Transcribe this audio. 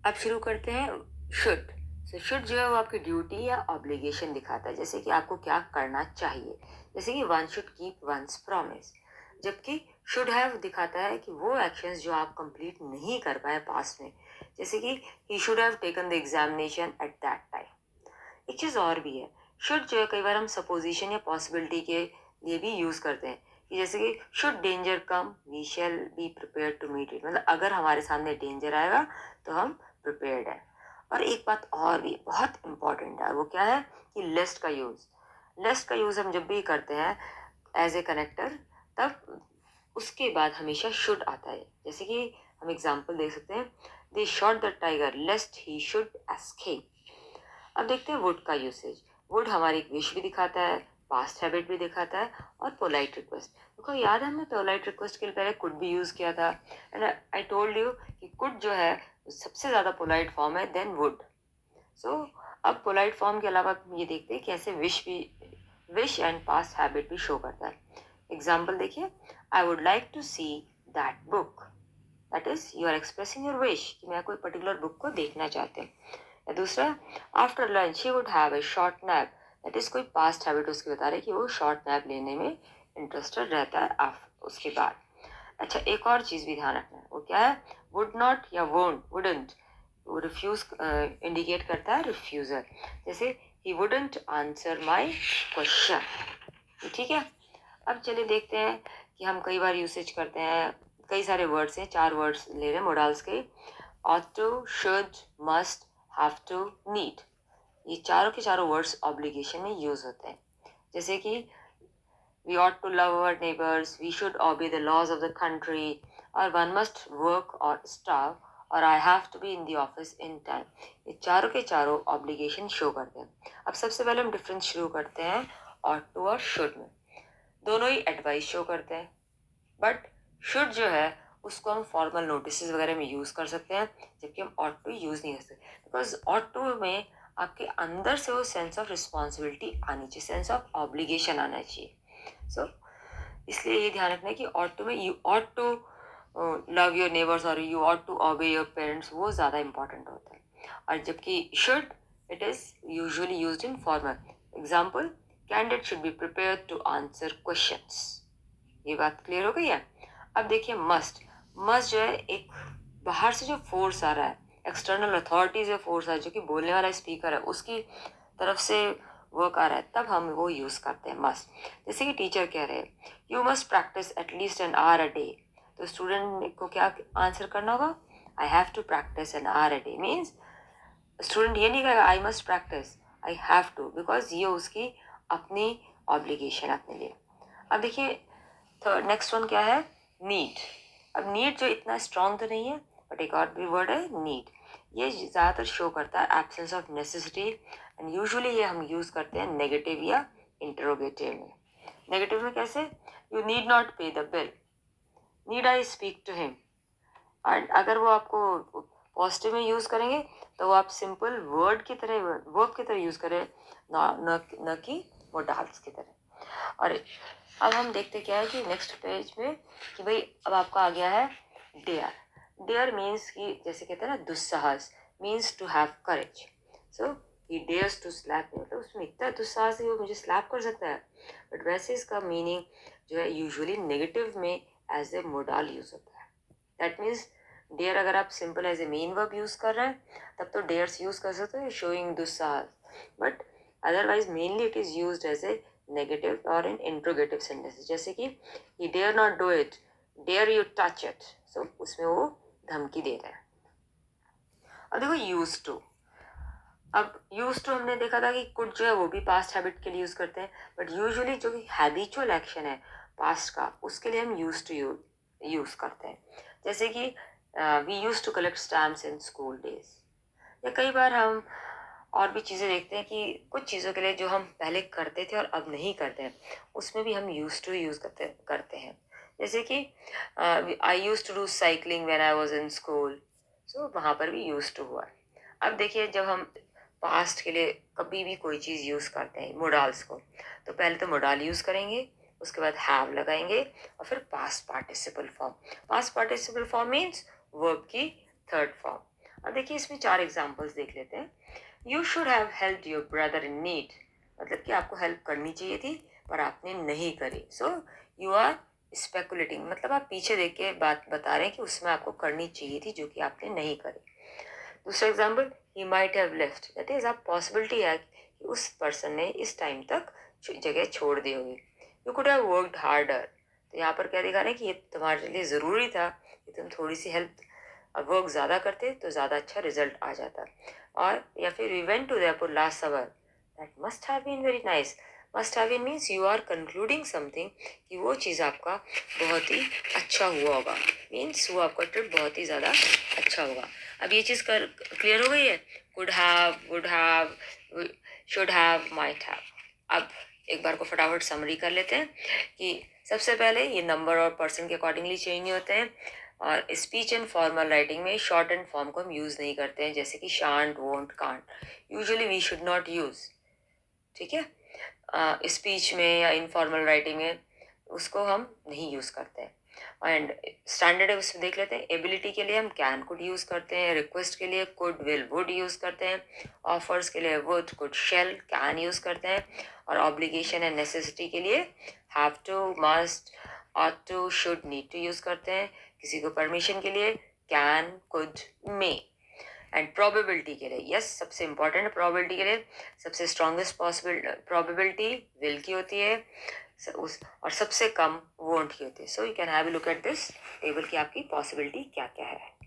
अब शुरू करते हैं शुड। शुड जो है वो आपकी ड्यूटी या ऑब्लिगेशन दिखाता है, जैसे कि आपको क्या करना चाहिए। जैसे कि one should keep once promise. जबकि शुड हैव दिखाता है कि वो एक्शंस जो आप कंप्लीट नहीं कर पाए पास्ट में, जैसे कि he should have taken the examination at that time. एक चीज और भी है, शुड जो है कई बार हम सपोजिशन या पॉसिबिलिटी के लिए भी यूज करते हैं, कि जैसे कि should danger come we shall be prepare to meet it, मतलब अगर हमारे सामने डेंजर आएगा तो हम प्रिपेयर्ड है। और एक बात और भी बहुत इंपॉर्टेंट है, वो क्या है कि लिस्ट का यूज। लिस्ट का यूज हम जब भी करते हैं एज ए कनेक्टर, तब उसके बाद हमेशा शुड आता है। जैसे कि हम एग्जाम्पल दे सकते हैं, they shot the tiger lest he should escape. अब देखते हैं वुड का यूसेज। वुड हमारी एक विश भी दिखाता है, पास्ट हैबिट भी दिखाता है, और पोलाइट रिक्वेस्ट। देखो याद है हमने पोलाइट रिक्वेस्ट के लिए पहले कुड भी यूज किया था, एंड आई टोल्ड यू कि कुड जो है सबसे ज्यादा पोलाइट फॉर्म है देन वुड। सो अब पोलाइट फॉर्म के अलावा ये देखते हैं कैसे विश एंड पास्ट हैबिट भी शो करता है। एग्जाम्पल देखिए, I would like to see that book. That is you are expressing your wish कि मैं कोई पर्टिकुलर बुक को देखना चाहते हैं। या दूसरा, after lunch he would have a short nap. That is कोई पास्ट हैबिट उसकी बता रहे कि वो शॉर्ट नैप लेने में इंटरेस्टेड रहता है उसके बाद। अच्छा, एक और चीज भी ध्यान रखना है, वो क्या है, वुड नॉट या वोंट वुडंट। वो रिफ्यूज इंडिकेट करता है रिफ्यूजर, जैसे ही वुडंट आंसर माई क्वेश्चन। ठीक है। अब चलिए देखते हैं कि हम कई बार यूसेज करते हैं, कई सारे वर्ड्स हैं, 4 वर्ड्स ले रहे हैं मोडाल्स के। ought to, should, must, have to, need। ये चारों के चारों वर्ड्स ऑब्लिगेशन में यूज होते हैं। जैसे कि we ought to love our neighbors, we should obey the laws of the country, or one must work or starve, और I have to be in the office in time। ये चारों के चारों ऑब्लिगेशन शो करते हैं। अब सबसे पहले हम डिफरेंस शुरू करते हैं ought to और should में। दोनों ही एडवाइस शो करते हैं, बट शुड जो है उसको हम फॉर्मल नोटिस वगैरह में यूज कर सकते हैं, जबकि हम ऑट टू यूज नहीं कर सकते, बिकॉज ऑट टू में आपके अंदर से वो सेंस ऑफ रिस्पॉन्सिबिलिटी आनी चाहिए, सेंस ऑफ ऑब्लिगेशन आना चाहिए। सो इसलिए ये ध्यान रखना है कि ऑट टू में you ought to love your neighbours और you ought to obey your parents, वो ज़्यादा इंपॉर्टेंट होता है। और जबकि should, it is usually used in formal. Example, candidate should be prepare to answer questions. ये बात क्लियर हो गई है। अब देखिए मस्ट। मस्ट जो है एक बाहर से जो फोर्स आ रहा है, एक्सटर्नल अथॉरिटी से फोर्स आ रहा है, जो कि बोलने वाला स्पीकर है उसकी तरफ से वर्क आ रहा है, तब हम वो यूज करते हैं मस्ट। जैसे कि टीचर कह रहे हैं you must practise at least an hour a day, तो स्टूडेंट को क्या आंसर करना होगा, I have to practise an hour a day. Means student ये नहीं कहेगा I must practise, I have to, because ये उसकी अपनी ऑब्लिगेशन अपने लिए। अब देखिए थर्ड नेक्स्ट वन क्या है, नीड। अब नीड जो इतना स्ट्रॉन्ग तो नहीं है, बट एक और भी वर्ड है नीड। ये ज़्यादातर शो करता है absence of necessity, and usually ये हम यूज़ करते हैं नेगेटिव या इंटरोगेटिव में। नेगेटिव में कैसे, you need not pay the bill, need I speak to him. और अगर वो आपको पॉजिटिव में यूज़ करेंगे तो वो आप सिंपल वर्ड की तरह, वर्ब की तरह यूज़ करें, न कि मोडाल्स की तरह। और अब हम देखते क्या है कि नेक्स्ट पेज में कि भाई अब आपका आ गया है डेयर। डेयर मीन्स कि जैसे कहते हैं ना दुस्साहस, means to have courage. So he dares to slap me, मतलब उसमें इतना दुस्साहस है वो मुझे स्लैप कर सकता है। बट वैसे इसका मीनिंग जो है यूजुअली नेगेटिव में एज ए मोडाल यूज होता है। दैट मीन्स डेयर अगर आप simple as a main verb use कर रहे हैं तब तो डेयर्स यूज कर सकते हैं शोइंग दुस्साहस, but otherwise mainly it is used as a negative और इन इंट्रोगेटिव सेंटेंसेस, जैसे कि he dare not do it, dare you touch it. So उसमें वो धमकी दे रहा है। अब देखो यूज टू। अब यूज टू हमने देखा था कि कुड जो है वो भी पास्ट हैबिट के लिए यूज करते हैं, बट यूजुअली जो हैबिचुअल एक्शन है पास्ट का, उसके लिए हम यूज टू यूज करते हैं। जैसे कि we used to collect stamps in school days. या कई बार हम और भी चीज़ें देखते हैं कि कुछ चीज़ों के लिए जो हम पहले करते थे और अब नहीं करते हैं, उसमें भी हम यूज टू यूज़ करते हैं। जैसे कि I use to do cycling when I was in school, so वहाँ पर भी यूज टू हुआ है। अब देखिए जब हम पास्ट के लिए कभी भी कोई चीज़ यूज़ करते हैं मोडाल्स को, तो पहले तो मोडाल यूज़ करेंगे, उसके बाद हैव लगाएंगे, और फिर past participle form. Past participle form means verb की थर्ड फॉर्म। अब देखिए इसमें 4 एग्जांपल्स देख लेते हैं। You should have helped your brother in need, मतलब कि आपको हेल्प करनी चाहिए थी पर आपने नहीं करी। सो यू आर स्पेकुलेटिंग, मतलब आप पीछे देख के बात बता रहे हैं कि उसमें आपको करनी चाहिए थी जो कि आपने नहीं करी। दूसरा example, he might have left, that is आप पॉसिबिलिटी है कि उस पर्सन ने इस टाइम तक जगह छोड़ दी होगी। You could have worked harder, तो यहाँ पर क्या दिखा रहे हैं कि ये तुम्हारे लिए ज़रूरी था कि तुम थोड़ी सी हेल्प वर्क ज़्यादा करते तो ज़्यादा अच्छा रिजल्ट आ जाता। और या फिर we went to Jaipur last summer, that must have been very nice. Must have been means you are concluding something कि वो चीज़ आपका बहुत ही अच्छा हुआ होगा, मीन्स वो आपका ट्रिप बहुत ही ज़्यादा अच्छा होगा। अब ये चीज़ कर क्लियर हो गई है, could have, would have, should have, might have. अब एक बार को फटाफट समरी कर लेते हैं कि सबसे पहले ये नंबर और पर्सन के अकॉर्डिंगली चेंज होते हैं, और स्पीच एंड फॉर्मल राइटिंग में शॉर्ट एंड फॉर्म को हम यूज़ नहीं करते हैं, जैसे कि shan't, won't, can't, usually we should not use. ठीक है, स्पीच में या इनफॉर्मल राइटिंग में उसको हम नहीं यूज़ करते हैं। एंड स्टैंडर्ड है उसमें देख लेते हैं। एबिलिटी के लिए हम कैन कुड यूज़ करते हैं, रिक्वेस्ट के लिए कुड विल वुड यूज़ करते हैं, ऑफर्स के लिए would could shall can use करते हैं, और ऑब्लिगेशन एंड नेसेसिटी के लिए have to, must, ought to, should, need to use करते हैं। किसी को परमिशन के लिए can, could, may. And probability के लिए यस, सबसे इंपॉर्टेंट है प्रोबेबिलिटी के लिए सबसे स्ट्रॉन्गेस्ट पॉसिबल प्रोबेबिलिटी विल की होती है, और सबसे कम वोंट की होती है। So you can have a look at this table की आपकी पॉसिबिलिटी क्या क्या है।